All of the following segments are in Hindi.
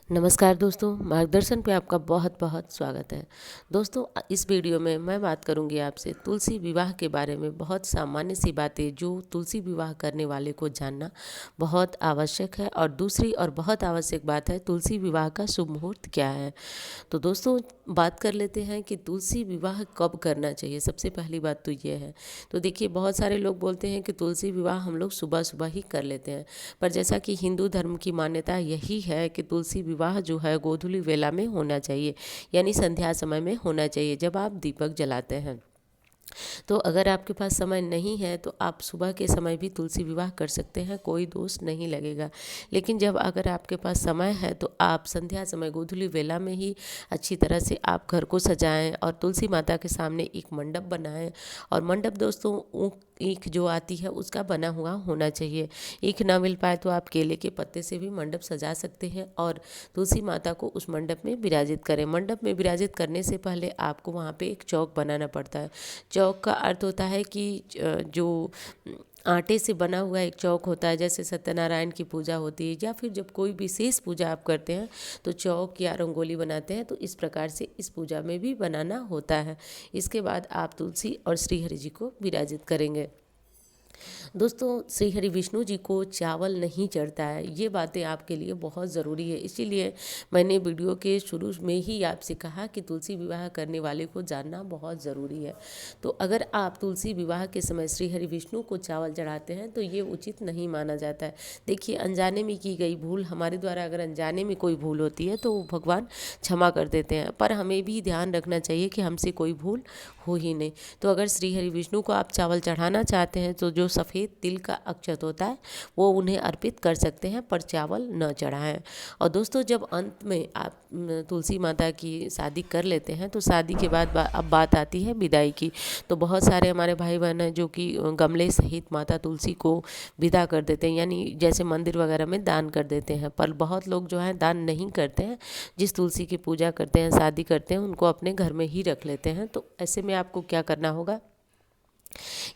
नमस्कार दोस्तों, मार्गदर्शन पे आपका बहुत बहुत स्वागत है। दोस्तों, इस वीडियो में मैं बात करूंगी आपसे तुलसी विवाह के बारे में। बहुत सामान्य सी बातें जो तुलसी विवाह करने वाले को जानना बहुत आवश्यक है। और दूसरी और बहुत आवश्यक बात है, तुलसी विवाह का शुभ मुहूर्त क्या है। तो दोस्तों, बात कर लेते हैं कि तुलसी विवाह कब करना चाहिए। सबसे पहली बात तो ये है। तो देखिए, बहुत सारे लोग बोलते हैं कि तुलसी विवाह हम लोग सुबह सुबह ही कर लेते हैं, पर जैसा कि हिंदू धर्म की मान्यता यही है कि तुलसी विवाह जो है गोधूली वेला में होना चाहिए, यानी संध्या समय में होना चाहिए, जब आप दीपक जलाते हैं। तो अगर आपके पास समय नहीं है तो आप सुबह के समय भी तुलसी विवाह कर सकते हैं, कोई दोष नहीं लगेगा। लेकिन जब अगर आपके पास समय है तो आप संध्या समय गोधूली वेला में ही अच्छी तरह से आप घर को सजाएं और तुलसी माता के सामने एक मंडप बनाएं। और मंडप दोस्तों, ईख जो आती है उसका बना हुआ होना चाहिए। ईख ना मिल पाए तो आप केले के पत्ते से भी मंडप सजा सकते हैं और तुलसी माता को उस मंडप में विराजित करें। मंडप में विराजित करने से पहले आपको वहाँ पे एक चौक बनाना पड़ता है। चौक का अर्थ होता है कि जो आटे से बना हुआ एक चौक होता है, जैसे सत्यनारायण की पूजा होती है या फिर जब कोई विशेष पूजा आप करते हैं तो चौक या रंगोली बनाते हैं, तो इस प्रकार से इस पूजा में भी बनाना होता है। इसके बाद आप तुलसी और श्रीहरि जी को विराजित करेंगे। दोस्तों, श्री हरि विष्णु जी को चावल नहीं चढ़ता है, ये बातें आपके लिए बहुत ज़रूरी है। इसीलिए मैंने वीडियो के शुरू में ही आपसे कहा कि तुलसी विवाह करने वाले को जानना बहुत ज़रूरी है। तो अगर आप तुलसी विवाह के समय श्री हरि विष्णु को चावल चढ़ाते हैं तो ये उचित नहीं माना जाता है। देखिए, अनजाने में की गई भूल, हमारे द्वारा अगर अनजाने में कोई भूल होती है तो वो भगवान क्षमा कर देते हैं, पर हमें भी ध्यान रखना चाहिए कि हमसे कोई भूल हो ही नहीं। तो अगर श्री हरि विष्णु को आप चावल चढ़ाना चाहते हैं तो जो सफ़ेद तिल का अक्षत होता है वो उन्हें अर्पित कर सकते हैं, पर चावल न चढ़ाएं। और दोस्तों, जब अंत में आप तुलसी माता की शादी कर लेते हैं तो शादी के बाद अब बात आती है विदाई की। तो बहुत सारे हमारे भाई बहन हैं जो कि गमले सहित माता तुलसी को विदा कर देते हैं, यानी जैसे मंदिर वगैरह में दान कर देते हैं। पर बहुत लोग जो है दान नहीं करते हैं, जिस तुलसी की पूजा करते हैं, शादी करते हैं, उनको अपने घर में ही रख लेते हैं। तो ऐसे में आपको क्या करना होगा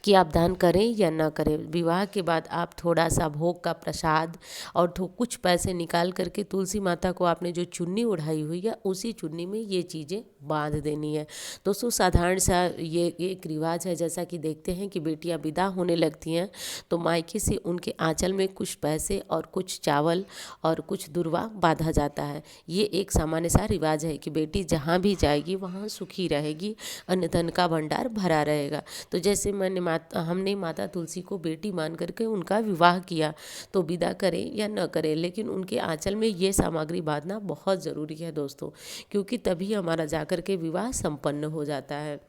कि आप दान करें या ना करें, विवाह के बाद आप थोड़ा सा भोग का प्रसाद और कुछ पैसे निकाल करके तुलसी माता को आपने जो चुन्नी उड़ाई हुई है उसी चुन्नी में ये चीज़ें बांध देनी है। दोस्तों, साधारण सा ये एक रिवाज है। जैसा कि देखते हैं कि बेटियां विदा होने लगती हैं तो मायके से उनके आंचल में कुछ पैसे और कुछ चावल और कुछ दुर्वा बांधा जाता है। ये एक सामान्य सा रिवाज है कि बेटी जहाँ भी जाएगी वहाँ सुखी रहेगी, अन्न धन का भंडार भरा रहेगा। तो जैसे हमने माता तुलसी को बेटी मान करके उनका विवाह किया, तो विदा करें या न करें, लेकिन उनके आंचल में ये सामग्री बांधना बहुत ज़रूरी है दोस्तों, क्योंकि तभी हमारा जाकर के विवाह संपन्न हो जाता है।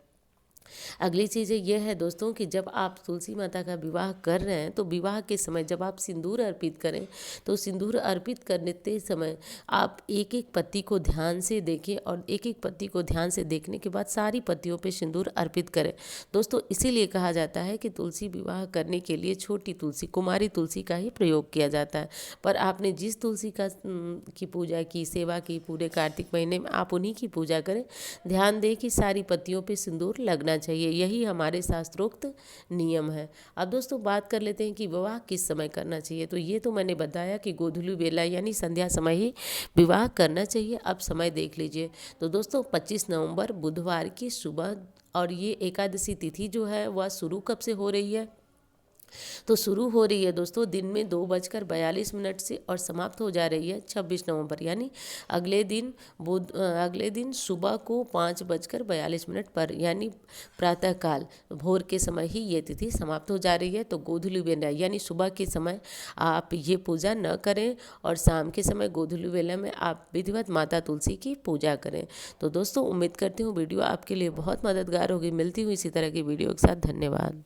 अगली चीज़ ये है दोस्तों कि जब आप तुलसी माता का विवाह कर रहे हैं तो विवाह के समय जब आप सिंदूर अर्पित करें तो सिंदूर अर्पित करते समय आप एक एक पत्ती को ध्यान से देखें और एक एक पत्ती को ध्यान से देखने के बाद सारी पत्तियों पे सिंदूर अर्पित करें। दोस्तों, इसीलिए कहा जाता है कि तुलसी विवाह करने के लिए छोटी तुलसी, कुमारी तुलसी का ही प्रयोग किया जाता है। पर आपने जिस तुलसी की पूजा की, सेवा की पूरे कार्तिक महीने में, आप उन्हीं की पूजा करें। ध्यान दें कि सारी पत्तियों पे सिंदूर लगना चाहिए, यही हमारे शास्त्रोक्त नियम है। अब दोस्तों, बात कर लेते हैं कि विवाह किस समय करना चाहिए। तो ये तो मैंने बताया कि गोधूली बेला यानी संध्या समय ही विवाह करना चाहिए। अब समय देख लीजिए। तो दोस्तों, 25 नवंबर बुधवार की सुबह, और ये एकादशी तिथि जो है वह शुरू कब से हो रही है, तो शुरू हो रही है दोस्तों दिन में 2:42 से और समाप्त हो जा रही है 26 नवंबर, यानी अगले दिन अगले दिन सुबह को 5:42 पर, यानी प्रातःकाल भोर के समय ही ये तिथि समाप्त हो जा रही है। तो गोधूली वेला यानी सुबह के समय आप ये पूजा न करें और शाम के समय गोधूली वेला में आप विधिवत माता तुलसी की पूजा करें। तो दोस्तों, उम्मीद करती हूँ वीडियो आपके लिए बहुत मददगार होगी। मिलती हूँ इसी तरह की वीडियो के साथ। धन्यवाद।